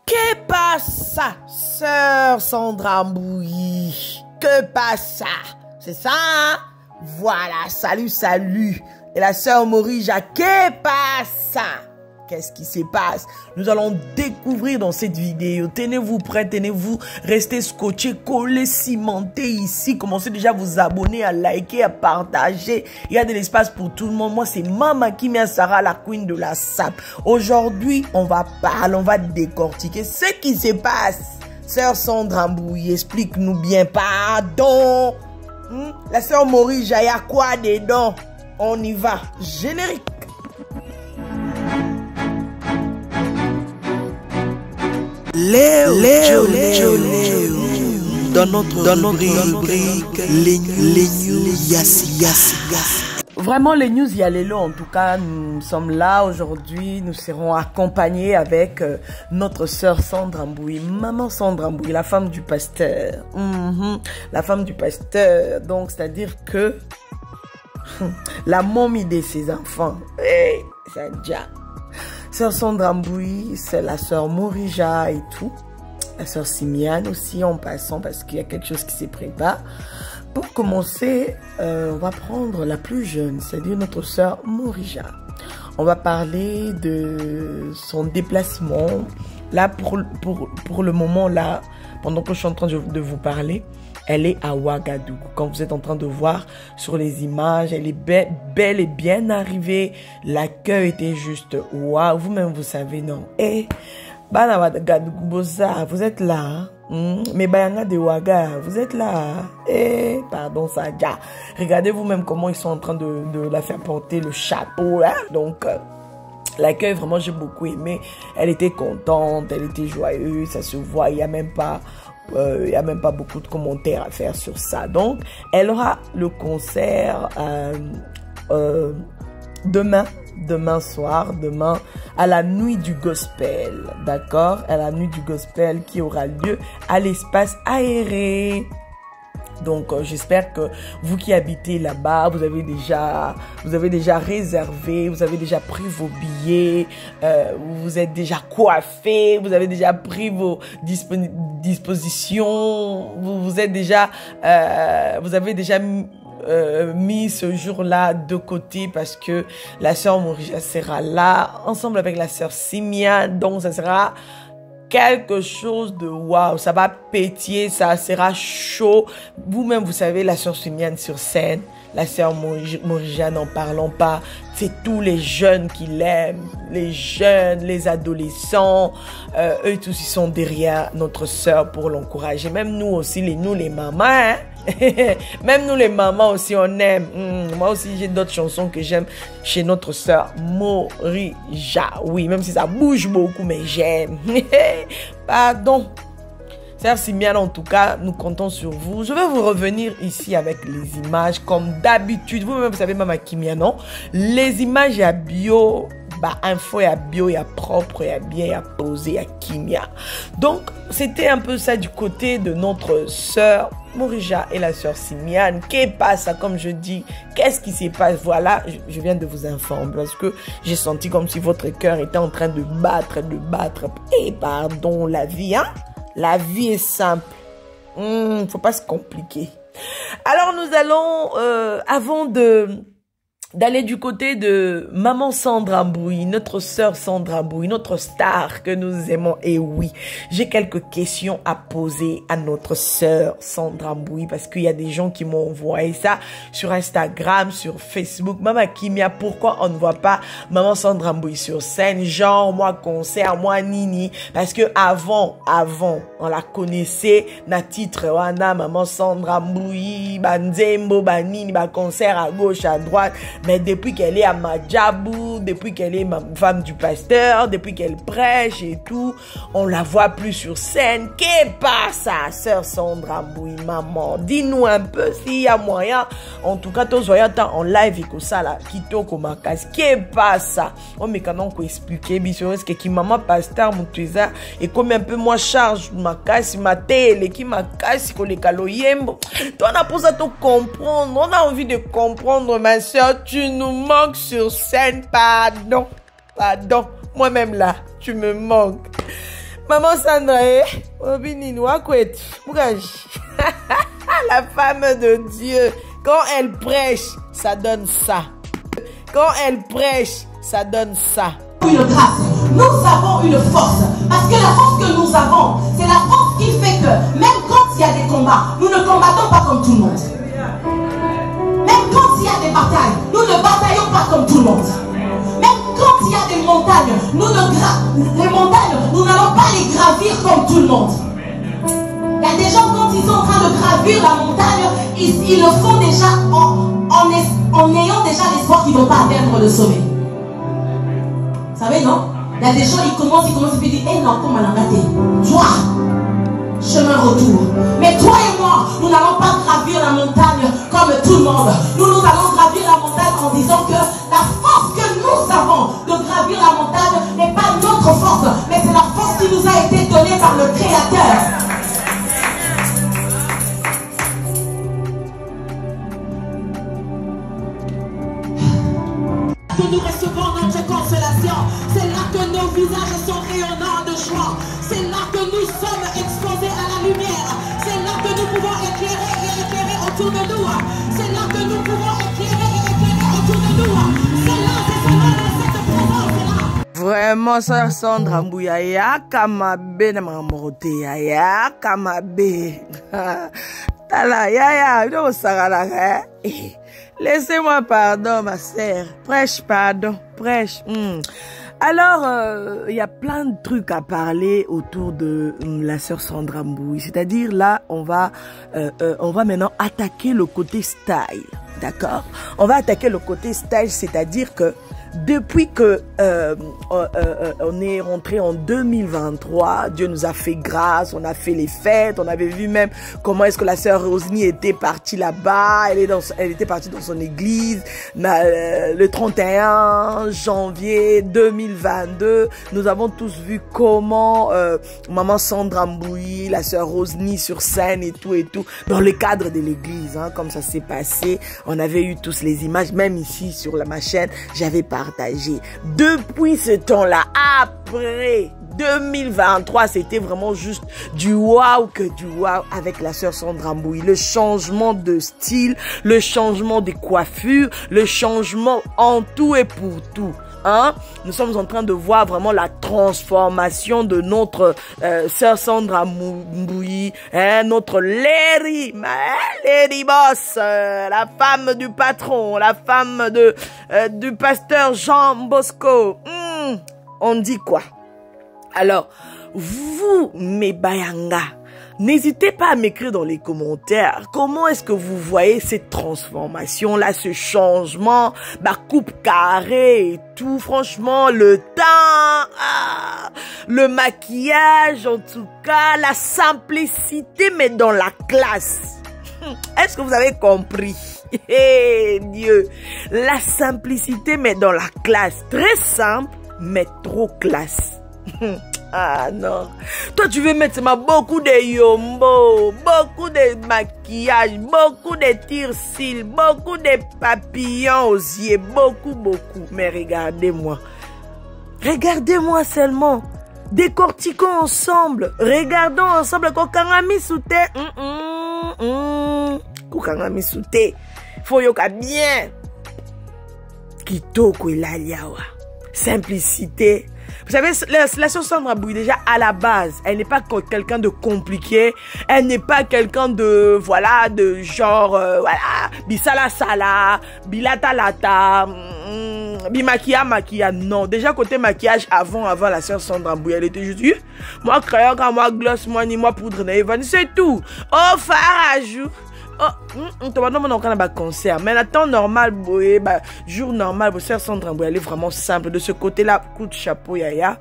Que passa, sœur Sandra Mbouyi? Que passa? C'est ça, hein? Voilà, salut, salut. Et la sœur Morija, que passa? Qu'est-ce qui se passe? Nous allons découvrir dans cette vidéo. Tenez-vous prêts, tenez-vous, restez scotchés, collés, cimentés ici. Commencez déjà à vous abonner, à liker, à partager. Il y a de l'espace pour tout le monde. Moi, c'est Mama Kimia Sarah, la queen de la SAP. Aujourd'hui, on va parler, on va décortiquer ce qui se passe. Sœur Sandra Mbouyi, explique-nous bien. Pardon. La sœur Morija, il y a quoi dedans? On y va. Générique. Léo, dans notre rubrique, les news, yassi. Vraiment, les news Yalélo, en tout cas, nous sommes là aujourd'hui. Nous serons accompagnés avec notre sœur Sandra Mbouyi, maman Sandra Mbouyi, la femme du pasteur. La femme du pasteur. Donc, c'est-à-dire que la momie de ses enfants. Hey, c'est déjà. Sœur Sandra Mbouyi, c'est la sœur Morija et tout. La sœur Simiane aussi en passant parce qu'il y a quelque chose qui se prépare. Pour commencer, on va prendre la plus jeune, c'est-à-dire notre sœur Morija. On va parler de son déplacement. Là, pour le moment, là, pendant que je suis en train de vous parler, elle est à Ouagadougou. Quand vous êtes en train de voir sur les images, elle est belle et bien arrivée. L'accueil était juste waouh. Vous-même, vous savez, non? Et vous êtes là. Mais Bayanga de Ouaga, vous êtes là. Et pardon, ça déjà. Regardez vous-même comment ils sont en train de la faire porter le chapeau. Hein? Donc, l'accueil, vraiment, j'ai beaucoup aimé. Elle était contente, elle était joyeuse, ça se voit. Il n'y a même pas beaucoup de commentaires à faire sur ça. Donc, elle aura le concert demain soir, demain à la nuit du gospel, d'accord? À la nuit du gospel qui aura lieu à l'espace aéré. Donc, j'espère que vous qui habitez là-bas, vous avez déjà réservé, vous avez déjà pris vos billets, vous êtes déjà coiffés, vous avez déjà pris vos dispositions, vous avez déjà mis ce jour-là de côté parce que la sœur Morija sera là, ensemble avec la sœur Simiane. Donc, ça sera quelque chose de waouh, ça va pétiller, ça sera chaud. Vous-même, vous savez, la sœur Simiane sur scène, la sœur Morija, n'en parlons pas. C'est tous les jeunes qui l'aiment, les jeunes, les adolescents. Eux tous, ils sont derrière notre sœur pour l'encourager. Même nous aussi, nous les mamans, hein? Même nous les mamans aussi, on aime. Moi aussi, j'ai d'autres chansons que j'aime chez notre sœur Morija. Oui, même si ça bouge beaucoup, mais j'aime. Pardon. Sœur Simiane, en tout cas, nous comptons sur vous. Je vais vous revenir ici avec les images comme d'habitude. Vous-même, vous savez, Mama Kimia, non? Les images, il y a bio, info, il y a bio, il y a propre, il y a bien, il y a posé, il y a Kimia. Donc, c'était un peu ça du côté de notre sœur Morija et la sœur Simiane. Qu'est-ce qui passe, comme je dis? Qu'est-ce qui se passe? Voilà, je viens de vous informer parce que j'ai senti comme si votre cœur était en train de battre. Et pardon, la vie, hein? La vie est simple. Faut pas se compliquer. Alors, nous allons, avant d'aller du côté de maman Sandra Mbouyi, notre sœur Sandra Mbouyi, notre star que nous aimons. Et oui, j'ai quelques questions à poser à notre sœur Sandra Mbouyi parce qu'il y a des gens qui m'ont envoyé ça sur Instagram, sur Facebook. Mama Kimia, pourquoi on ne voit pas maman Sandra Mbouyi sur scène? Genre, moi concert, moi nini. Parce que avant, on la connaissait, na titre, wana, maman Sandra Mbouyi, banzembo, banini, concert à gauche, à droite. Mais depuis qu'elle est à Madjabou, depuis qu'elle est ma femme du pasteur, depuis qu'elle prêche et tout, on la voit plus sur scène. Qu'est-ce passe, sœur Sandra Mbouyi, maman? Dis-nous un peu s'il y a moyen. En tout cas, tous voyons en live et que ça là, qui toque ma casse. Qu'est-ce passe? On me quand on expliquer, bien est-ce que qui maman pasteur mon trésor et comme un peu moi charge ma casse, ma télé qui ma casse, que les caloyembo. Toi, on a pour ça te comprendre. On a envie de comprendre, ma sœur. Tu nous manques sur scène, pardon. Moi-même là, tu me manques. Maman Sandra, la femme de Dieu, quand elle prêche, ça donne ça. Quand elle prêche, ça donne ça. Une grâce, nous avons une force, parce que la force que nous avons, c'est la force qui fait que même quand il y a des combats, nous ne combattons pas comme tout le monde. Même quand il y a des batailles, nous ne bataillons pas comme tout le monde. Même quand il y a des montagnes, les montagnes, nous n'allons pas les gravir comme tout le monde. Il y a des gens, quand ils sont en train de gravir la montagne, ils le font déjà en ayant déjà l'espoir qu'ils ne vont pas atteindre le sommet. Vous savez, non? Il y a des gens, ils commencent, et puis ils disent, eh non, comment on a raté? Toi, chemin retour. Mais toi et moi, nous n'allons pas gravir la montagne comme tout le monde. Nous allons gravir la montagne en disant que la force que nous avons de gravir la montagne n'est pas notre force, mais c'est la force qui nous a été donnée par le Créateur. Que nous recevons notre consolation, c'est là que nos visages sont rayonnants de joie, c'est là que nous sommes exposés à la lumière, c'est là que nous pouvons éclairer et éclairer autour de nous, c'est là que nous pouvons éclairer et éclairer autour de nous, c'est là, c'est seulement dans cette présence-là. Vraiment, ça Sandra Mbouya, ya kamabe na mamorote, ya kamabe. Tala, ya, no sarala, laissez-moi pardon, ma sœur. Prêche, pardon, prêche. Alors, il y a plein de trucs à parler autour de la sœur Sandra Mbouya. C'est-à-dire, là, on va maintenant attaquer le côté style. D'accord? On va attaquer le côté style, c'est-à-dire que depuis que on est rentré en 2023, Dieu nous a fait grâce, on a fait les fêtes, on avait vu même comment est-ce que la sœur Rosny était partie là-bas, elle était partie dans son église, le 31 janvier 2022, nous avons tous vu comment maman Sandra Mbouya, la sœur Rosny sur scène et tout, dans le cadre de l'église, hein, comme ça s'est passé, on avait eu tous les images, même ici sur ma chaîne, j'avais partagé. Depuis ce temps-là, après 2023, c'était vraiment juste du waouh que du waouh avec la sœur Sandra Mbouya. Le changement de style, le changement de coiffure, le changement en tout et pour tout. Hein? Nous sommes en train de voir vraiment la transformation de notre sœur Sandra Mbouya, hein? Notre Lady Boss, la femme du patron, la femme du pasteur Jean Bosco. On dit quoi? Alors, vous, mes bayanga, n'hésitez pas à m'écrire dans les commentaires comment est-ce que vous voyez cette transformation-là, ce changement, coupe carrée et tout. Franchement, le teint, le maquillage, en tout cas, la simplicité, mais dans la classe. Est-ce que vous avez compris? Dieu, la simplicité, mais dans la classe. Très simple, mais trop classe. Ah non. Toi tu veux mettre beaucoup de yombo, beaucoup de maquillage, beaucoup de tir-cils, beaucoup de papillons aux yeux, beaucoup. Mais regardez-moi. Regardez-moi seulement. Décortiquons ensemble. Regardons ensemble. Kokangami soute. Kokangami soute. Faut yoka bien. Kitoko ilaliawa. Simplicité. Vous savez, la sœur Sandra Mbouya, déjà, à la base, elle n'est pas quelqu'un de compliqué. Elle n'est pas quelqu'un de, voilà, de genre, voilà, bisala sala, bilata lata, bimaquilla. Non, déjà, côté maquillage, avant la sœur Sandra Mbouya, elle était juste, moi, crayon, moi, gloss, moi, ni moi, poudre, c'est tout. Oh, farajou. Oh, on a un concert. Mais le temps normal, jour normal, sœur Sandra Mbouya, elle est vraiment simple. De ce côté-là, coup de chapeau, Yaya.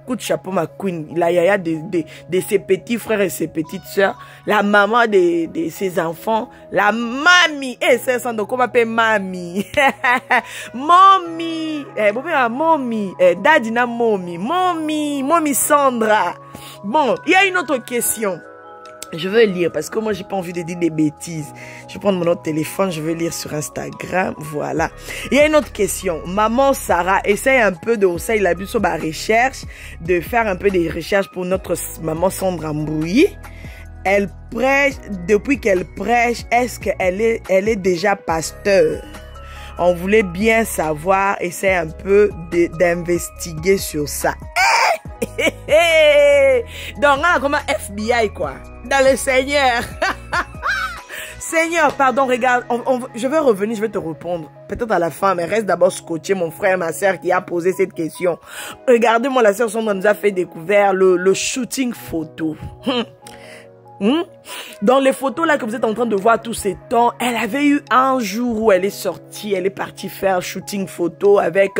Coup de chapeau, ma queen. La Yaya de ses petits frères et ses petites sœurs. La maman de ses enfants. La mamie. Sœur Sandra, comment on appelle mamie? Mommy. Mommy. Daddy na mommy. Mommy Sandra. Bon, il y a une autre question. Je veux lire parce que moi, j'ai pas envie de dire des bêtises. Je vais prendre mon autre téléphone, je vais lire sur Instagram. Voilà. Il y a une autre question. Maman Sarah essaye un peu de aussi, il a vu sur ma recherche, de faire un peu des recherches pour notre maman Sandra Mbouyi. Elle prêche, depuis qu'elle prêche, est-ce qu'elle est déjà pasteur? On voulait bien savoir, essayer un peu d'investiguer sur ça. Donc, on a comme un FBI, quoi. Dans le Seigneur. Seigneur, pardon, regarde, je vais revenir, je vais te répondre. Peut-être à la fin, mais reste d'abord scotché, mon frère, ma soeur qui a posé cette question. Regardez-moi, la soeur Sandra nous a fait découvrir le shooting photo. Dans les photos là que vous êtes en train de voir tous ces temps, elle avait eu un jour où elle est sortie, elle est partie faire shooting photo avec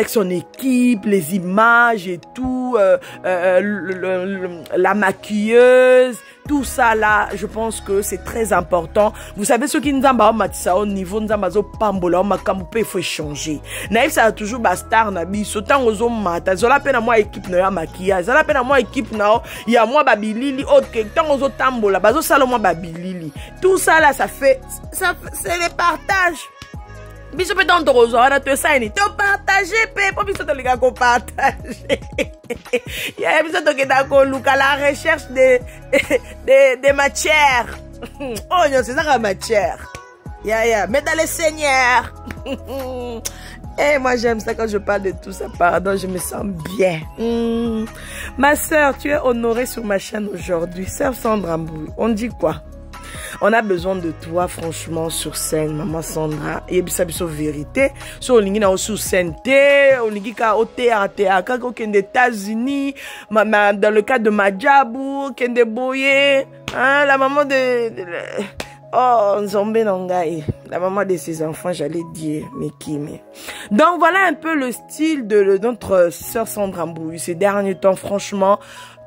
son équipe, les images et tout, la maquilleuse, tout ça là, je pense que c'est très important. Vous savez ce qui nous a matissa au niveau nous a mazo pambola makambupe il faut changer. Naïf ça a toujours bastar na bi sotan ozo mata zola pena moi équipe na maquillage, zola pena moi équipe na ya moi babilili autre tant ozo tambola bazo sala moi babilili. Tout ça là ça c'est les partages. Biso peut dans ton on a te ça ni te partager pe pour biso te les gars qu'on partage. Il y a biso to que d'accord look à la recherche des matières. Oh non, c'est ça la matière. Mais dans le Seigneur. Et moi j'aime ça quand je parle de tout ça, pardon, je me sens bien. Ma soeur, tu es honorée sur ma chaîne aujourd'hui. Sœur Sandra Mbouyi, on dit quoi? On a besoin de toi, franchement, sur scène, maman Sandra. Et ça, c'est vérité. So, on est sur scène, on est au théâtre, aux États-Unis, dans le cas de Madjabou, Kende Boye, hein, la maman de oh, Nzombe Nangaï, la maman de ses enfants, j'allais dire, mais qui, mais. Donc, voilà un peu le style de notre sœur Sandra Mbouyi. Ces derniers temps, franchement,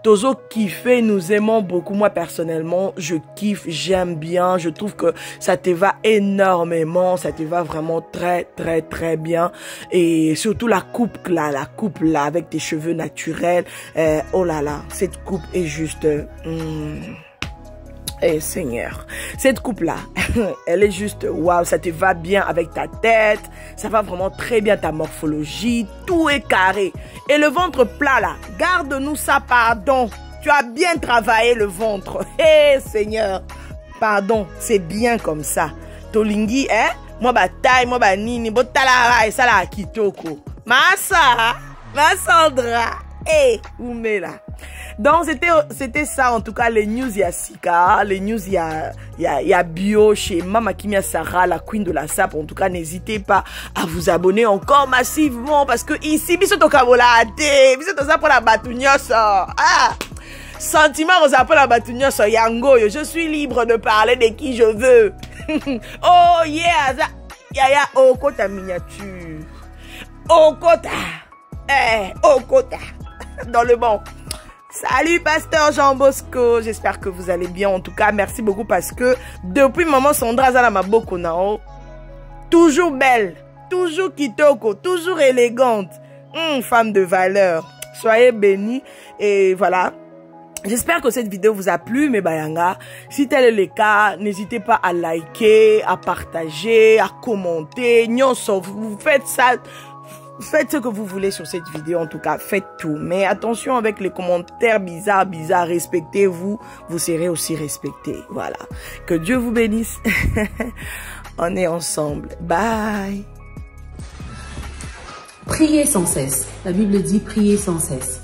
Tozo kiffe, nous aimons beaucoup. Moi, personnellement, je kiffe, j'aime bien. Je trouve que ça te va énormément. Ça te va vraiment très, très, très bien. Et surtout la coupe là, avec tes cheveux naturels. Oh là là, cette coupe est juste... Eh Seigneur, cette coupe-là, elle est juste waouh, ça te va bien avec ta tête, ça va vraiment très bien ta morphologie, tout est carré. Et le ventre plat là, garde-nous ça, pardon. Tu as bien travaillé le ventre. Eh Seigneur, pardon, c'est bien comme ça. Tolingi, hein? Moi bataille, moi nini, botalara et ça la kitoko. Ma Sandra, eh, oumé là. Donc c'était ça en tout cas les news Yassika, les news y a bio chez Mama Kimia Sarah, la queen de la sap. En tout cas n'hésitez pas à vous abonner encore massivement parce que ici biso to kabolade, biso to ça pour la batunyoso. Ah, sentiment on s'appelle la batunyoso yango, je suis libre de parler de qui je veux. Oh yeah, ya okota miniature. Okota. Okota. Dans le bon. Salut Pasteur Jean Bosco, j'espère que vous allez bien. En tout cas, merci beaucoup parce que depuis maman Sandra Zala Maboko Nao, toujours belle, toujours kitoko, toujours élégante, femme de valeur. Soyez bénis et voilà. J'espère que cette vidéo vous a plu, mes bayanga. Si tel est le cas, n'hésitez pas à liker, à partager, à commenter. Nyonso, vous faites ça. Faites ce que vous voulez sur cette vidéo, en tout cas, faites tout. Mais attention avec les commentaires bizarres, respectez-vous, vous serez aussi respectés. Voilà. Que Dieu vous bénisse. On est ensemble. Bye. Priez sans cesse. La Bible dit priez sans cesse.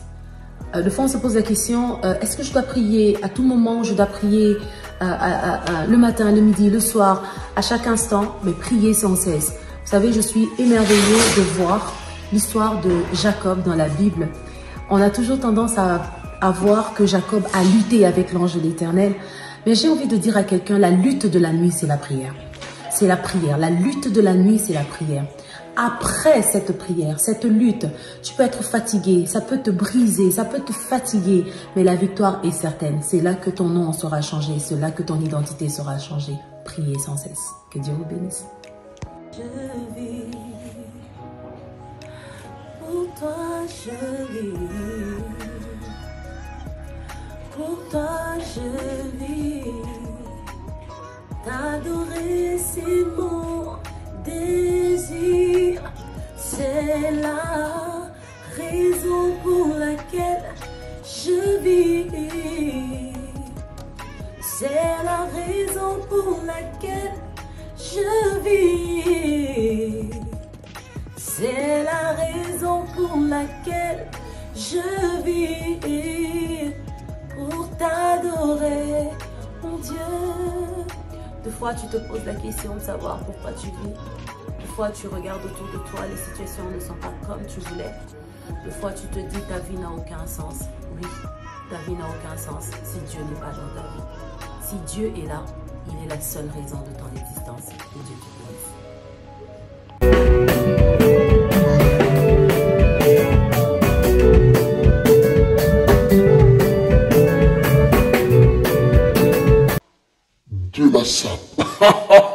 De fois, on se pose la question, est-ce que je dois prier à tout moment? Je dois prier le matin, le midi, le soir, à chaque instant, mais priez sans cesse. Vous savez, je suis émerveillée de voir l'histoire de Jacob dans la Bible. On a toujours tendance à voir que Jacob a lutté avec l'ange de l'Éternel. Mais j'ai envie de dire à quelqu'un, la lutte de la nuit, c'est la prière. C'est la prière. La lutte de la nuit, c'est la prière. Après cette prière, cette lutte, tu peux être fatigué, ça peut te briser, ça peut te fatiguer, mais la victoire est certaine. C'est là que ton nom sera changé, c'est là que ton identité sera changée. Priez sans cesse. Que Dieu vous bénisse. Je vis, pour toi je vis, Pour toi je vis. T'adorer c'est mon désir. C'est la raison pour laquelle je vis. C'est la raison pour laquelle je vis. C'est la raison pour laquelle je vis. Pour t'adorer, mon Dieu. Des fois, tu te poses la question de savoir pourquoi tu vis. Des fois, tu regardes autour de toi, les situations ne sont pas comme tu voulais. Des fois, tu te dis ta vie n'a aucun sens. Oui, ta vie n'a aucun sens si Dieu n'est pas dans ta vie. Si Dieu est là, il est la seule raison de ton existence. Que Dieu te bénisse. Dieu la sape.